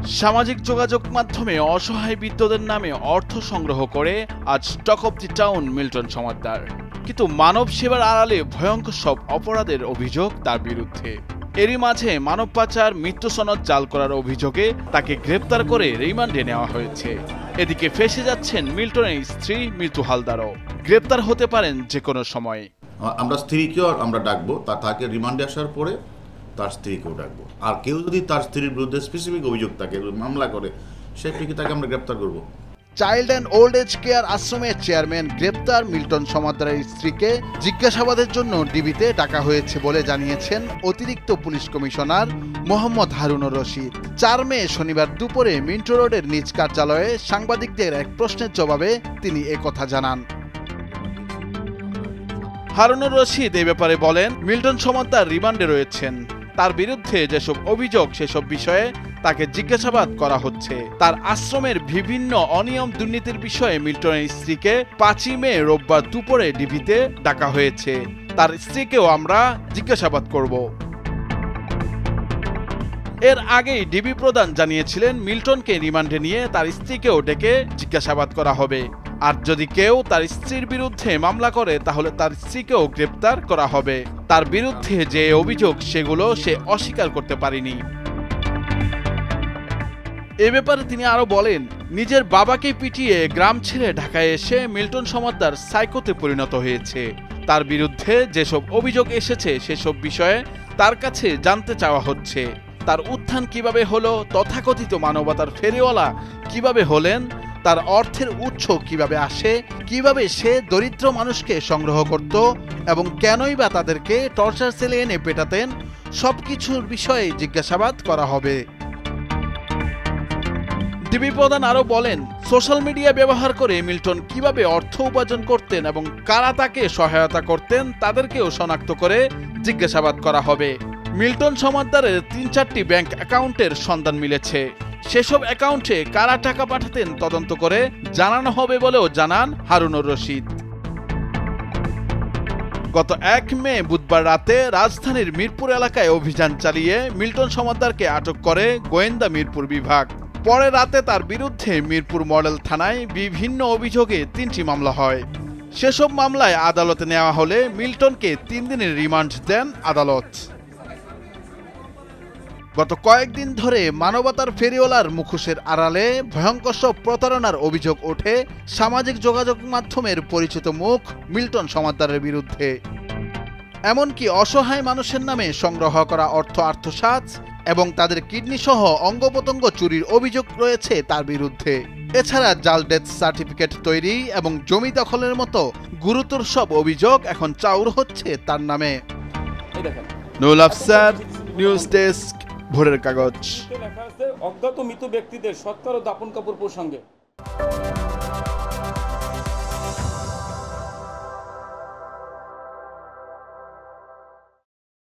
সামাজিক যোগাযোগ মাধ্যমে অসহায় বৃদ্ধদের নামে অর্থ সংগ্রহ করে আজ talk of the town Milton Samaddar. কিন্তু মানব সেবার আড়ালে ভয়ঙ্কর সব অপরাধের অভিযোগ তার বিরুদ্ধে। এরই মাঝে মানব পাচার, মৃত্যু সনদ জাল করার অভিযোগে তাকে গ্রেপ্তার করে রিমান্ডে নেওয়া হয়েছে। এদিকে ফেঁসে যাচ্ছেন মিল্টনের স্ত্রী মৃত্যু হালদারও। গ্রেপ্তার হতে পারেন যে কোনো সময়। আমরা স্ত্রীকেও আমরা ডাকবো, তাকে রিমান্ডে আসার পরে তার স্ত্রীকেও ডাকবো। আর কেউ যদি তার স্ত্রীর বিরুদ্ধে স্পেসিফিক অভিযোগ থাকে, মামলা করে, সেই প্রেক্ষিতে তাকে আমরা গ্রেপ্তার করবো। Child and old age care আশ্রমের চেয়ারম্যান গ্রেপ্তার মিল্টন সমাদ্দারের স্ত্রীকে জিজ্ঞাসাবাদের জন্য ডিবিতে ডাকা হয়েছে বলে জানিয়েছেন অতিরিক্ত police commissioner Mohammad Harunur Rashid. 4 May শনিবার দুপুরে মিন্টো রোডের নিজ কার্যালয়ে সাংবাদিকদের এক প্রশ্নের জবাবে তিনি একথা জানান। হারুনুর রশিদ এ ব্যাপারে বলেন, মিল্টন সমাদ্দার রিমান্ডে রয়েছেন। তার বিরুদ্ধে যেসব অভিযোগ সেসব বিষয়ে তাকে জিজ্ঞাসাবাদ করা হচ্ছে। তার আশ্রমের বিভিন্ন অনিয়ম দুর্নীতির বিষয়ে মিল্টনের স্ত্রীকে 5 মে রোববার দুপুরে ডিবিতে ডাকা হয়েছে। তার স্ত্রীকেও আমরা জিজ্ঞাসাবাদ করব। এর আগেই ডিবি প্রধান জানিয়েছিলেন মিল্টনকে রিমান্ডে নিয়ে তার স্ত্রীকেও ডেকে জিজ্ঞাসাবাদ করা হবে। আর যদি কেউ তার স্ত্রীর বিরুদ্ধে মামলা করে তাহলে তার স্ত্রীকেও গ্রেপ্তার করা হবে। তার বিরুদ্ধে যে অভিযোগ সেগুলো সে অস্বীকার করতে পারেনি। এ ব্যাপারে তিনি আরো বলেন, নিজের বাবাকে পিটিয়ে গ্রাম ছেড়ে ঢাকায় এসে মিল্টন সমাদ্দার সাইকোতে পরিণত হয়েছে। তার বিরুদ্ধে যেসব অভিযোগ এসেছে সেসব বিষয়ে তার কাছে জানতে চাওয়া হচ্ছে। তার উত্থান কিভাবে হলো, তথাকথিত মানবতার ফেরিওয়ালা কিভাবে হলেন, তার অর্থের উৎস কিভাবে আসে, কিভাবে সে দরিদ্র মানুষকে সংগ্রহ করত এবং কেনই বা তাদেরকে টর্চার সেলে এনে পেটাতেন, সবকিছুর বিষয়ে জিজ্ঞাসাবাদ করা হবে। ডিবি প্রধান আরো বলেন, সোশ্যাল মিডিয়া ব্যবহার করে মিল্টন কিভাবে অর্থ উপার্জন করতেন এবং কারা তাকে সহায়তা করতেন তাদেরকেও শনাক্ত করে জিজ্ঞাসাবাদ করা হবে। মিল্টন সমাদ্দারের 3-4টি ব্যাংক অ্যাকাউন্টের সন্ধান মিলেছে। সেসব অ্যাকাউন্টে কারা টাকা পাঠাতেন তদন্ত করে জানানো হবে বলেও জানান হারুনুর রশিদ। গত 1 মে বুধবার রাতে রাজধানীর মিরপুর এলাকায় অভিযান চালিয়ে মিল্টন সমাদ্দারকে আটক করে গোয়েন্দা মিরপুর বিভাগ। পরে রাতে তার বিরুদ্ধে মিরপুর মডেল থানায় বিভিন্ন অভিযোগে 3টি মামলা হয়। সেসব মামলায় আদালতে নেওয়া হলে মিল্টনকে 3 দিনের রিমান্ড দেন আদালত। গত কয়েকদিন ধরে মানবতার ফেরিওয়ালার মুখোশের আড়ালে ভয়ঙ্কর সব প্রতারণার অভিযোগ ওঠে সামাজিক যোগাযোগ মাধ্যমের পরিচিত মুখ মিল্টন সমাদ্দারের বিরুদ্ধে। এমনকি অসহায় মানুষের নামে সংগ্রহ করা অর্থ আত্মসাৎ এবং তাদের কিডনি সহ অঙ্গপ্রত্যঙ্গ চুরির অভিযোগ রয়েছে তার বিরুদ্ধে। এছাড়া জাল ডেথ সার্টিফিকেট তৈরি এবং জমি দখলের মতো গুরুতর সব অভিযোগ এখন চাউর হচ্ছে তার নামে। নুরুল আফসার, নিউজ ডেস্ক, ভোরের কাগজ। লেখা আছে অজ্ঞাত মৃত ব্যক্তিদের সৎকার ও দাপন কাপড় প্রসঙ্গে।